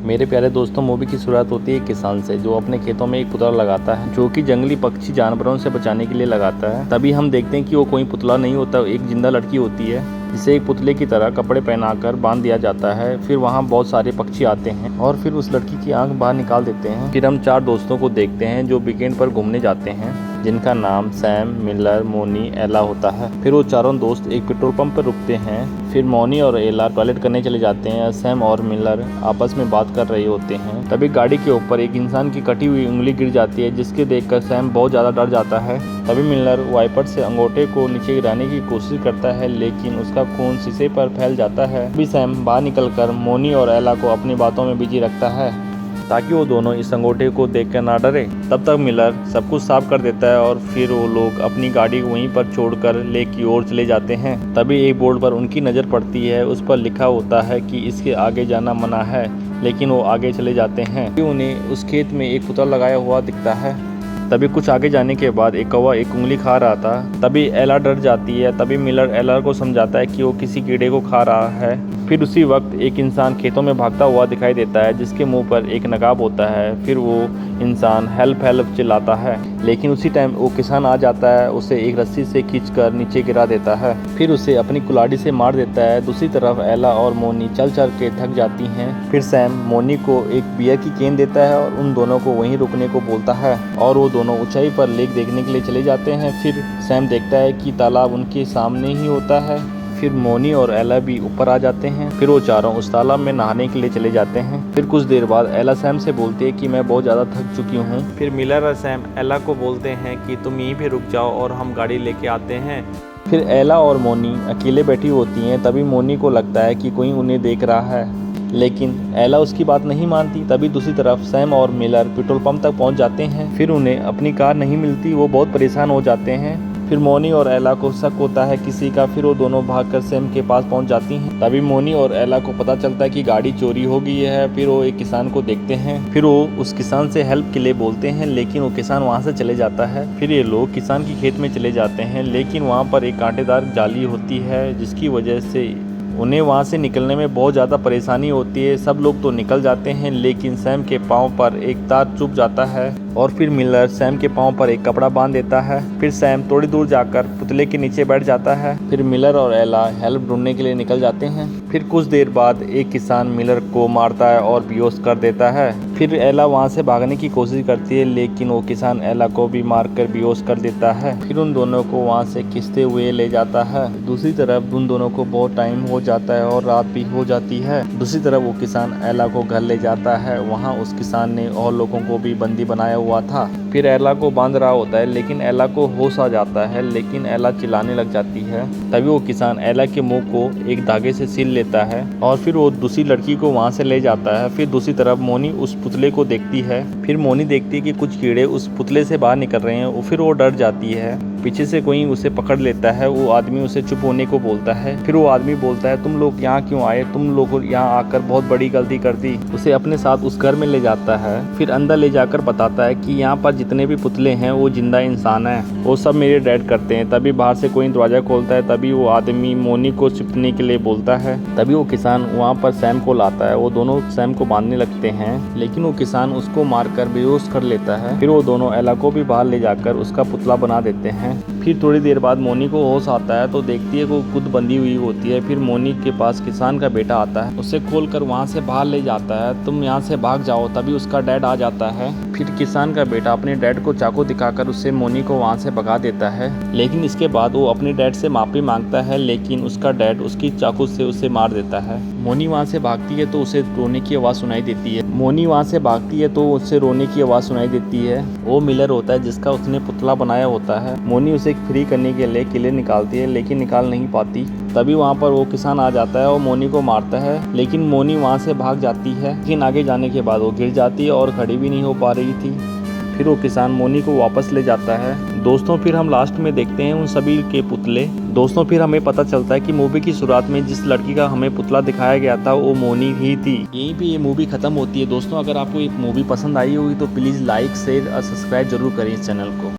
मेरे प्यारे दोस्तों, मूवी की शुरुआत होती है एक किसान से जो अपने खेतों में एक पुतला लगाता है जो कि जंगली पक्षी जानवरों से बचाने के लिए लगाता है। तभी हम देखते हैं कि वो कोई पुतला नहीं होता, एक जिंदा लड़की होती है जिसे एक पुतले की तरह कपड़े पहनाकर बांध दिया जाता है। फिर वहाँ बहुत सारे पक्षी आते हैं और फिर उस लड़की की आंख बाहर निकाल देते हैं। फिर हम 4 दोस्तों को देखते हैं जो वीकेंड पर घूमने जाते हैं, जिनका नाम सैम, मिलर, मोनी, एला होता है। फिर वो चारों दोस्त एक पेट्रोल पंप पर रुकते हैं। फिर मोनी और एला टॉयलेट करने चले जाते हैं। सैम और मिलर आपस में बात कर रहे होते हैं। तभी गाड़ी के ऊपर एक इंसान की कटी हुई उंगली गिर जाती है, जिसके देखकर सैम बहुत ज़्यादा डर जाता है। तभी मिलर वाइपर से अंगूठे को नीचे गिराने की कोशिश करता है, लेकिन उसका खून शीशे पर फैल जाता है। तभी सैम बाहर निकलकर मोनी और एला को अपनी बातों में बिजी रखता है ताकि वो दोनों इस अंगूठे को देखकर ना डरे। तब तक मिलर सब कुछ साफ कर देता है और फिर वो लोग अपनी गाड़ी वहीं पर छोड़कर लेक की ओर चले जाते हैं। तभी एक बोर्ड पर उनकी नज़र पड़ती है। उस पर लिखा होता है कि इसके आगे जाना मना है, लेकिन वो आगे चले जाते हैं। उन्हें उस खेत में एक पुतला लगाया हुआ दिखता है। तभी कुछ आगे जाने के बाद एक कौवा एक उंगली खा रहा था। तभी एला डर जाती है। तभी मिलर एला को समझाता है कि वो किसी कीड़े को खा रहा है। फिर उसी वक्त एक इंसान खेतों में भागता हुआ दिखाई देता है, जिसके मुंह पर एक नकाब होता है। फिर वो इंसान हेल्प हेल्प चिल्लाता है, लेकिन उसी टाइम वो किसान आ जाता है, उसे एक रस्सी से खींचकर नीचे गिरा देता है। फिर उसे अपनी कुल्हाड़ी से मार देता है। दूसरी तरफ एला और मोनी चल चल के थक जाती हैं। फिर सैम मोनी को एक बियर की केन देता है और उन दोनों को वहीं रुकने को बोलता है और वो दोनों ऊंचाई पर लेक देखने के लिए चले जाते हैं। फिर सैम देखता है कि तालाब उनके सामने ही होता है। फिर मोनी और एला भी ऊपर आ जाते हैं। फिर वो चारों उस तालाब में नहाने के लिए चले जाते हैं। फिर कुछ देर बाद एला सैम से बोलती है कि मैं बहुत ज़्यादा थक चुकी हूँ। फिर मिलर और सैम एला को बोलते हैं कि तुम यहीं पे रुक जाओ और हम गाड़ी लेके आते हैं। फिर एला और मोनी अकेले बैठी होती हैं। तभी मोनी को लगता है कि कोई उन्हें देख रहा है, लेकिन एला उसकी बात नहीं मानती। तभी दूसरी तरफ सैम और मिलर पेट्रोल पंप तक पहुंच जाते हैं। फिर उन्हें अपनी कार नहीं मिलती, वो बहुत परेशान हो जाते हैं। फिर मोनी और एला को शक होता है किसी का। फिर वो दोनों भागकर सैम के पास पहुंच जाती हैं। तभी मोनी और एला को पता चलता है कि गाड़ी चोरी हो गई है। फिर वो एक किसान को देखते हैं। फिर वो उस किसान से हेल्प के लिए बोलते हैं, लेकिन वो किसान वहां से चले जाता है। फिर ये लोग किसान की खेत में चले जाते हैं, लेकिन वहां पर एक कांटेदार जाली होती है, जिसकी वजह से उन्हें वहां से निकलने में बहुत ज़्यादा परेशानी होती है। सब लोग तो निकल जाते हैं, लेकिन सैम के पाँव पर एक तार चुभ जाता है और फिर मिलर सैम के पाँव पर एक कपड़ा बांध देता है। फिर सैम थोड़ी दूर जाकर पुतले के नीचे बैठ जाता है। फिर मिलर और एला हेल्प ढूंढने के लिए निकल जाते हैं। फिर कुछ देर बाद एक किसान मिलर को मारता है और बेहोश कर देता है। फिर एला वहां से भागने की कोशिश करती है, लेकिन वो किसान एला को भी मारकर बेहोश कर देता है। फिर उन दोनों को वहां से खींचते हुए ले जाता है। दूसरी तरफ उन दोनों को बहुत टाइम हो जाता है और रात भी हो जाती है। दूसरी तरफ वो किसान एला को घर ले जाता है। वहाँ उस किसान ने और लोगों को भी बंदी बनाया हुआ था। फिर एला को बांध रहा होता है, लेकिन एला को होश आ जाता है, लेकिन एला चिल्लाने लग जाती है। तभी वो किसान एला के मुंह को एक धागे से सील लेता है और फिर वो दूसरी लड़की को वहां से ले जाता है। फिर दूसरी तरफ मोनी उस पुतले को देखती है। फिर मोनी देखती है कि कुछ कीड़े उस पुतले से बाहर निकल रहे हैं। फिर वो डर जाती है। पीछे से कोई उसे पकड़ लेता है। वो आदमी उसे चुप होने को बोलता है। फिर वो आदमी बोलता है, तुम लोग यहाँ क्यों आए? तुम लोग यहाँ आकर बहुत बड़ी गलती कर दी। उसे अपने साथ उस घर में ले जाता है। फिर अंदर ले जाकर बताता है कि यहाँ पर जितने भी पुतले हैं वो जिंदा इंसान हैं, वो सब मेरे डैड करते हैं। तभी बाहर से कोई दरवाजा खोलता है। तभी वो आदमी मोनी को छिपने के लिए बोलता है। तभी वो किसान वहाँ पर सैम को लाता है। वो दोनों सैम को बांधने लगते हैं, लेकिन वो किसान उसको मारकर बेहोश कर लेता है। फिर वो दोनों एला को भी बाहर ले जाकर उसका पुतला बना देते हैं। फिर थोड़ी देर बाद मोनी को होश आता है तो देखती है कि वो खुद बंधी हुई होती है। फिर मोनी के पास किसान का बेटा आता है, उसे खोलकर वहाँ से बाहर ले जाता है। तुम यहाँ से भाग जाओ। तभी उसका डैड आ जाता है। फिर किसान का बेटा अपने डैड को चाकू दिखाकर उससे मोनी को वहाँ से भगा देता है, लेकिन इसके बाद वो अपने डैड से माफ़ी मांगता है, लेकिन उसका डैड उसकी चाकू से उसे मार देता है। मोनी वहाँ से भागती है तो उसे रोने की आवाज़ सुनाई देती है। मोनी वहाँ से भागती है तो उससे रोने की आवाज़ सुनाई देती है। वो मिलर होता है जिसका उसने पुतला बनाया होता है। मोनी उसे फ्री करने के लिए किले निकालती है, लेकिन निकाल नहीं पाती। तभी वहाँ पर वो किसान आ जाता है और मोनी को मारता है, लेकिन मोनी वहाँ से भाग जाती है। लेकिन आगे जाने के बाद वो गिर जाती है और खड़ी भी नहीं हो पा रही थी। फिर वो किसान मोनी को वापस ले जाता है। दोस्तों, फिर हम लास्ट में देखते हैं उन सभी के पुतले। दोस्तों, फिर हमें पता चलता है कि मूवी की शुरुआत में जिस लड़की का हमें पुतला दिखाया गया था वो मोनी ही थी। यहीं पे ये मूवी खत्म होती है। दोस्तों, अगर आपको ये मूवी पसंद आई होगी तो प्लीज़ लाइक, शेयर और सब्सक्राइब जरूर करें इस चैनल को।